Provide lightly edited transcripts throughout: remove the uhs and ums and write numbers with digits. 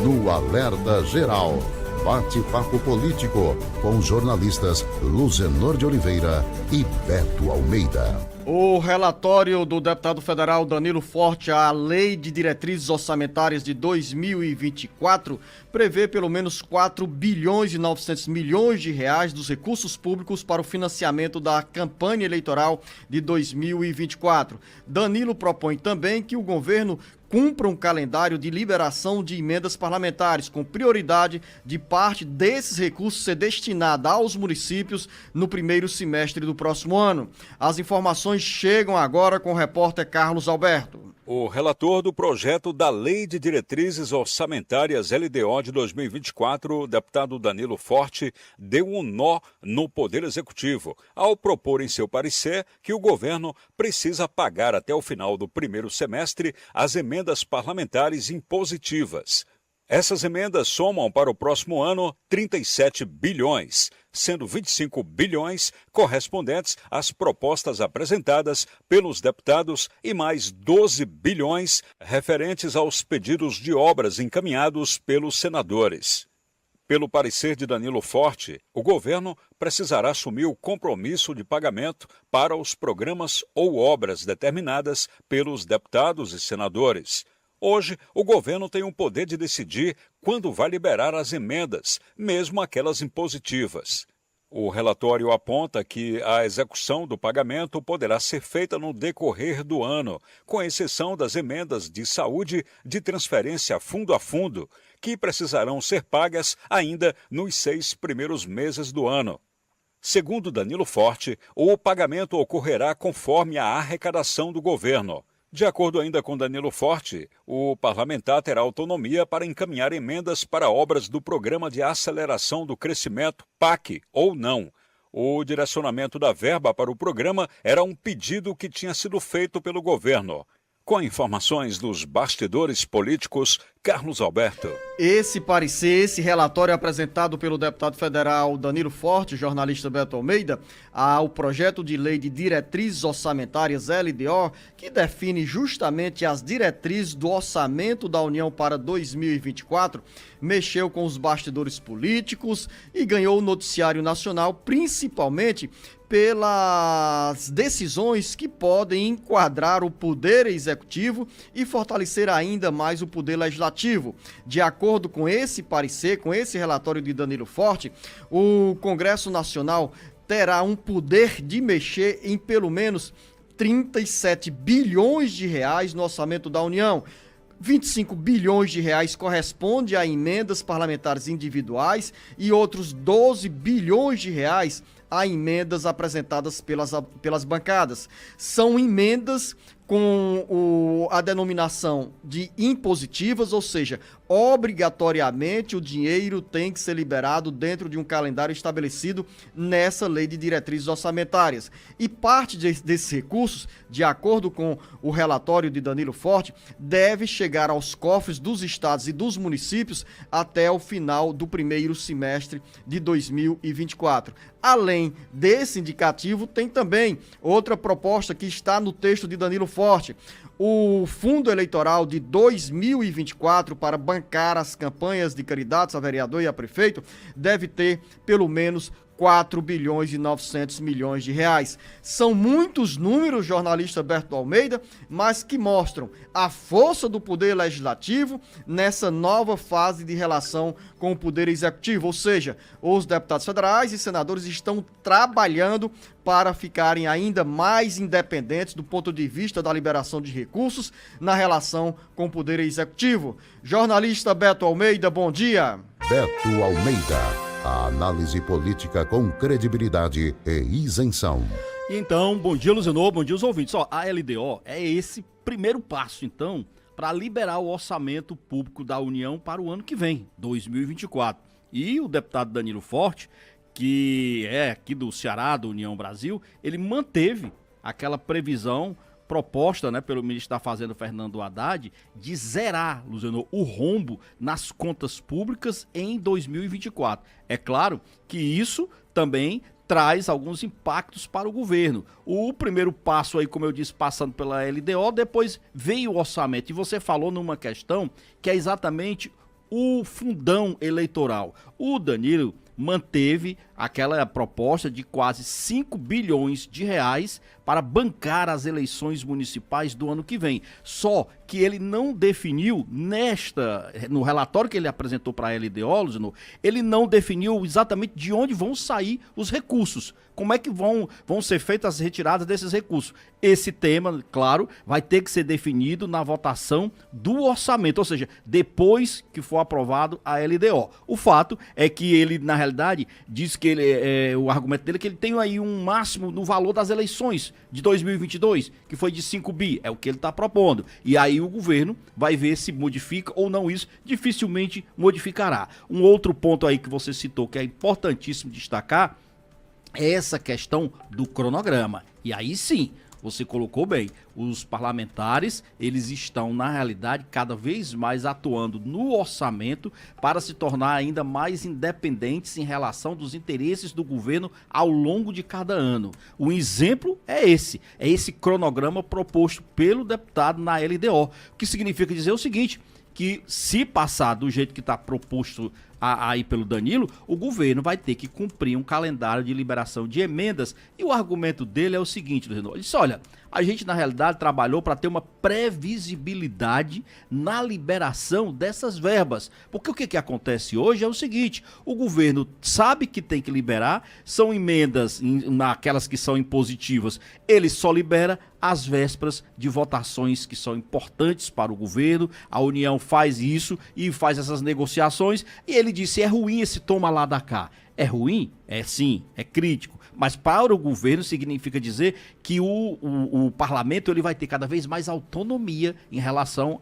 no Alerta Geral. Bate-papo político com os jornalistas Luzenor de Oliveira e Beto Almeida. O relatório do deputado federal Danilo Forte à Lei de Diretrizes Orçamentárias de 2024 prevê pelo menos 4 bilhões e 900 milhões de reais dos recursos públicos para o financiamento da campanha eleitoral de 2024. Danilo propõe também que o governo cumpra um calendário de liberação de emendas parlamentares, com prioridade de parte desses recursos ser destinada aos municípios no primeiro semestre do próximo ano. As informações chegam agora com o repórter Carlos Alberto. O relator do projeto da Lei de Diretrizes Orçamentárias LDO de 2024, o deputado Danilo Forte, deu um nó no Poder Executivo, ao propor em seu parecer que o governo precisa pagar até o final do primeiro semestre as emendas parlamentares impositivas. Essas emendas somam para o próximo ano 37 bilhões, sendo 25 bilhões correspondentes às propostas apresentadas pelos deputados e mais 12 bilhões referentes aos pedidos de obras encaminhados pelos senadores. Pelo parecer de Danilo Forte, o governo precisará assumir o compromisso de pagamento para os programas ou obras determinadas pelos deputados e senadores. Hoje, o governo tem o poder de decidir quando vai liberar as emendas, mesmo aquelas impositivas. O relatório aponta que a execução do pagamento poderá ser feita no decorrer do ano, com exceção das emendas de saúde de transferência fundo a fundo, que precisarão ser pagas ainda nos 6 primeiros meses do ano. Segundo Danilo Forte, o pagamento ocorrerá conforme a arrecadação do governo. De acordo ainda com Danilo Forte, o parlamentar terá autonomia para encaminhar emendas para obras do Programa de Aceleração do Crescimento, PAC, ou não. O direcionamento da verba para o programa era um pedido que tinha sido feito pelo governo. Com informações dos bastidores políticos, Carlos Alberto. Esse parecer, esse relatório apresentado pelo deputado federal Danilo Forte, jornalista Beto Almeida, ao projeto de lei de diretrizes orçamentárias LDO, que define justamente as diretrizes do orçamento da União para 2024, mexeu com os bastidores políticos e ganhou o noticiário nacional, principalmente pelas decisões que podem enquadrar o poder executivo e fortalecer ainda mais o poder legislativo. De acordo com esse parecer, com esse relatório de Danilo Forte, o Congresso Nacional terá um poder de mexer em pelo menos 37 bilhões de reais no orçamento da União. 25 bilhões de reais corresponde a emendas parlamentares individuais e outros 12 bilhões de reais a emendas apresentadas pelas bancadas. São emendas com a denominação de impositivas, ou seja, obrigatoriamente o dinheiro tem que ser liberado dentro de um calendário estabelecido nessa lei de diretrizes orçamentárias. E parte desses recursos, de acordo com o relatório de Danilo Forte, deve chegar aos cofres dos estados e dos municípios até o final do primeiro semestre de 2024. Além desse indicativo, tem também outra proposta que está no texto de Danilo Forte. O fundo eleitoral de 2024 para bancar as campanhas de candidatos a vereador e a prefeito deve ter pelo menos 4 bilhões e 900 milhões de reais. São muitos números, jornalista Berto Almeida, mas que mostram a força do poder legislativo nessa nova fase de relação com o poder executivo, ou seja, os deputados federais e senadores estão trabalhando para ficarem ainda mais independentes do ponto de vista da liberação de recursos na relação com o poder executivo. Jornalista Beto Almeida, bom dia. Beto Almeida. A análise política com credibilidade e isenção. Então, bom dia, Luzenor, bom dia aos ouvintes. A LDO é esse primeiro passo, então, para liberar o orçamento público da União para o ano que vem, 2024. E o deputado Danilo Forte, que é aqui do Ceará, da União Brasil, ele manteve aquela previsão proposta, né, pelo ministro da Fazenda, Fernando Haddad, de zerar, Luzenor, o rombo nas contas públicas em 2024. É claro que isso também traz alguns impactos para o governo. O primeiro passo aí, como eu disse, passando pela LDO, depois veio o orçamento. E você falou numa questão que é exatamente o fundão eleitoral. O Danilo manteve aquela proposta de quase 5 bilhões de reais para bancar as eleições municipais do ano que vem. Só que ele não definiu no relatório que ele apresentou para a LDO, ele não definiu exatamente de onde vão sair os recursos. Como é que vão ser feitas as retiradas desses recursos? Esse tema, claro, vai ter que ser definido na votação do orçamento, ou seja, depois que for aprovado a LDO. O fato é que ele, na realidade, diz que o argumento dele é que ele tem aí um máximo no valor das eleições de 2022, que foi de 5 bi, é o que ele está propondo. E aí o governo vai ver se modifica ou não isso, dificilmente modificará. Um outro ponto aí que você citou, que é importantíssimo destacar, é essa questão do cronograma. E aí sim, você colocou bem, os parlamentares, eles estão, na realidade, cada vez mais atuando no orçamento para se tornar ainda mais independentes em relação dos interesses do governo ao longo de cada ano. Um exemplo é esse cronograma proposto pelo deputado na LDO, o que significa dizer o seguinte, que se passar do jeito que está proposto aí pelo Danilo, o governo vai ter que cumprir um calendário de liberação de emendas. E o argumento dele é o seguinte, ele disse, olha, a gente na realidade trabalhou para ter uma previsibilidade na liberação dessas verbas. Porque o que acontece hoje é o seguinte, o governo sabe que tem que liberar, são emendas naquelas que são impositivas, ele só libera às vésperas de votações que são importantes para o governo, a União faz isso e faz essas negociações, e ele disse, é ruim esse toma lá da cá. É ruim? É sim, é crítico. Mas para o governo significa dizer que o parlamento ele vai ter cada vez mais autonomia em relação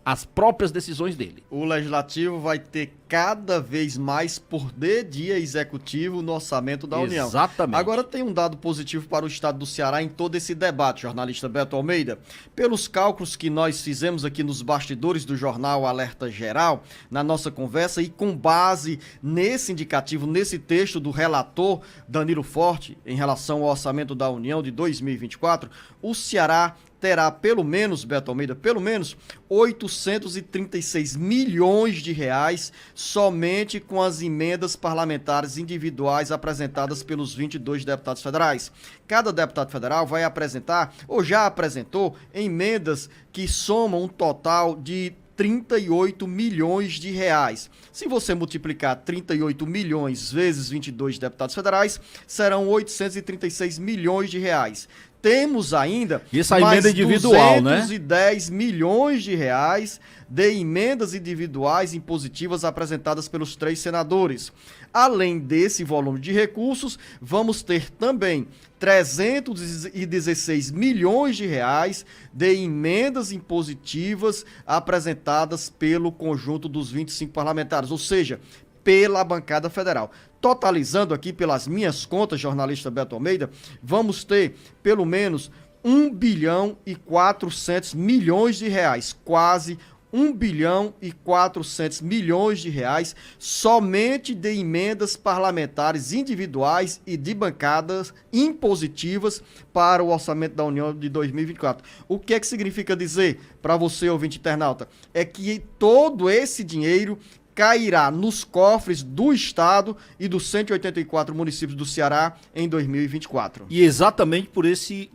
às próprias decisões dele. O legislativo vai ter cada vez mais poder de executivo no orçamento da União. Exatamente. Agora tem um dado positivo para o estado do Ceará em todo esse debate, jornalista Beto Almeida. Pelos cálculos que nós fizemos aqui nos bastidores do jornal Alerta Geral, na nossa conversa e com base nesse indicativo, nesse texto do relator Danilo Forte, em relação ao orçamento da União de 2024, o Ceará terá pelo menos, Beto Almeida, pelo menos 836 milhões de reais somente com as emendas parlamentares individuais apresentadas pelos 22 deputados federais. Cada deputado federal vai apresentar, ou já apresentou, emendas que somam um total de 38 milhões de reais. Se você multiplicar 38 milhões vezes 22 deputados federais, serão 836 milhões de reais. Temos ainda isso a emenda individual, 210 milhões de reais de emendas individuais impositivas apresentadas pelos 3 senadores. Além desse volume de recursos, vamos ter também 316 milhões de reais de emendas impositivas apresentadas pelo conjunto dos 25 parlamentares, ou seja, pela bancada federal. Totalizando aqui pelas minhas contas, jornalista Beto Almeida, vamos ter pelo menos 1 bilhão e 400 milhões de reais, quase 1 bilhão e 400 milhões de reais somente de emendas parlamentares individuais e de bancadas impositivas para o orçamento da União de 2024. O que é que significa dizer para você, ouvinte internauta? É que todo esse dinheiro cairá nos cofres do Estado e dos 184 municípios do Ceará em 2024. E exatamente por esse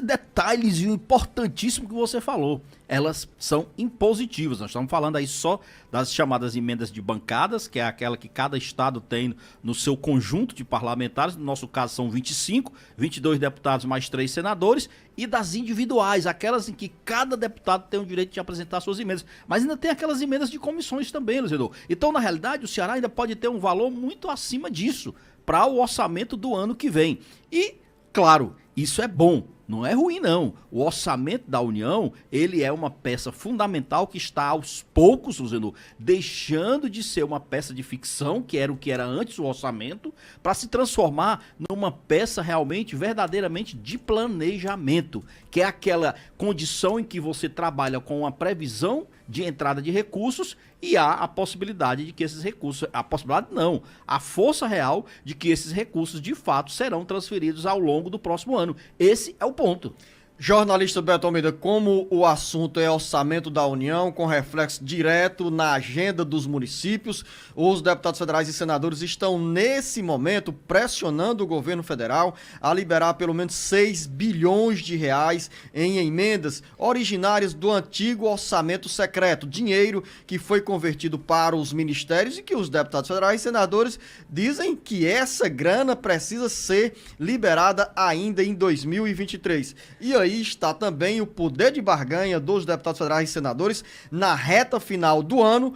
detalhezinho importantíssimo que você falou. Elas são impositivas. Nós estamos falando aí só das chamadas emendas de bancadas, que é aquela que cada estado tem no seu conjunto de parlamentares. No nosso caso são 25, 22 deputados mais 3 senadores. E das individuais, aquelas em que cada deputado tem o direito de apresentar suas emendas. Mas ainda tem aquelas emendas de comissões também, Luizedor. Então, na realidade, o Ceará ainda pode ter um valor muito acima disso para o orçamento do ano que vem. E, claro, isso é bom. Não é ruim, não. O orçamento da União, ele é uma peça fundamental que está aos poucos, Luziano, deixando de ser uma peça de ficção, que era o que era antes o orçamento, para se transformar numa peça realmente, verdadeiramente de planejamento, que é aquela condição em que você trabalha com uma previsão de entrada de recursos e há a possibilidade de que esses recursos, a possibilidade não, a força real de que esses recursos de fato serão transferidos ao longo do próximo ano. Esse é o ponto. Jornalista Beto Almeida, como o assunto é orçamento da União, com reflexo direto na agenda dos municípios, os deputados federais e senadores estão, nesse momento, pressionando o governo federal a liberar pelo menos 6 bilhões de reais em emendas originárias do antigo orçamento secreto, dinheiro que foi convertido para os ministérios e que os deputados federais e senadores dizem que essa grana precisa ser liberada ainda em 2023. E aí está também o poder de barganha dos deputados federais e senadores na reta final do ano,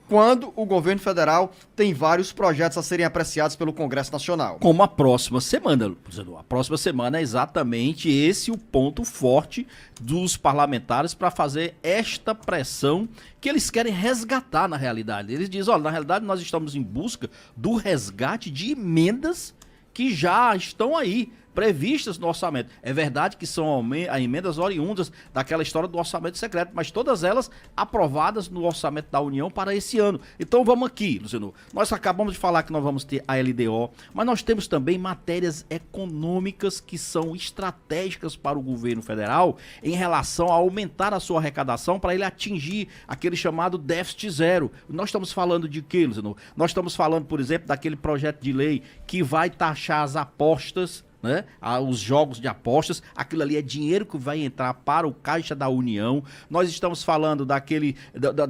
quando o governo federal tem vários projetos a serem apreciados pelo Congresso Nacional. Como a próxima semana, a próxima semana é exatamente esse o ponto forte dos parlamentares para fazer esta pressão que eles querem resgatar na realidade. Eles dizem, olha, na realidade nós estamos em busca do resgate de emendas que já estão aí, previstas no orçamento. É verdade que são emendas oriundas daquela história do orçamento secreto, mas todas elas aprovadas no orçamento da União para esse ano. Então vamos aqui, Luciano. Nós acabamos de falar que nós vamos ter a LDO, mas nós temos também matérias econômicas que são estratégicas para o governo federal em relação a aumentar a sua arrecadação para ele atingir aquele chamado déficit zero. Nós estamos falando de quê, Luciano? Nós estamos falando, por exemplo, daquele projeto de lei que vai taxar as apostas, né? Os jogos de apostas, aquilo ali é dinheiro que vai entrar para o Caixa da União. Nós estamos falando da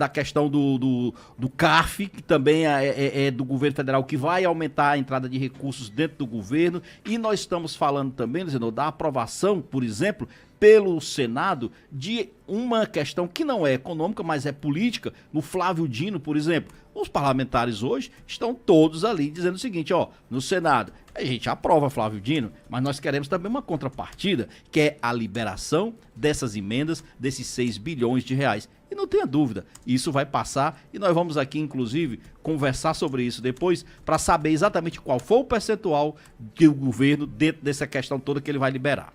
questão do CARF, que também é do governo federal, que vai aumentar a entrada de recursos dentro do governo. E nós estamos falando também, da aprovação, por exemplo, pelo Senado, de uma questão que não é econômica, mas é política, no Flávio Dino, por exemplo. Os parlamentares hoje estão todos ali dizendo o seguinte, no Senado, a gente aprova Flávio Dino, mas nós queremos também uma contrapartida, que é a liberação dessas emendas, desses 6 bilhões de reais. E não tenha dúvida, isso vai passar e nós vamos aqui, inclusive, conversar sobre isso depois para saber exatamente qual foi o percentual que o governo, dentro dessa questão toda, que ele vai liberar.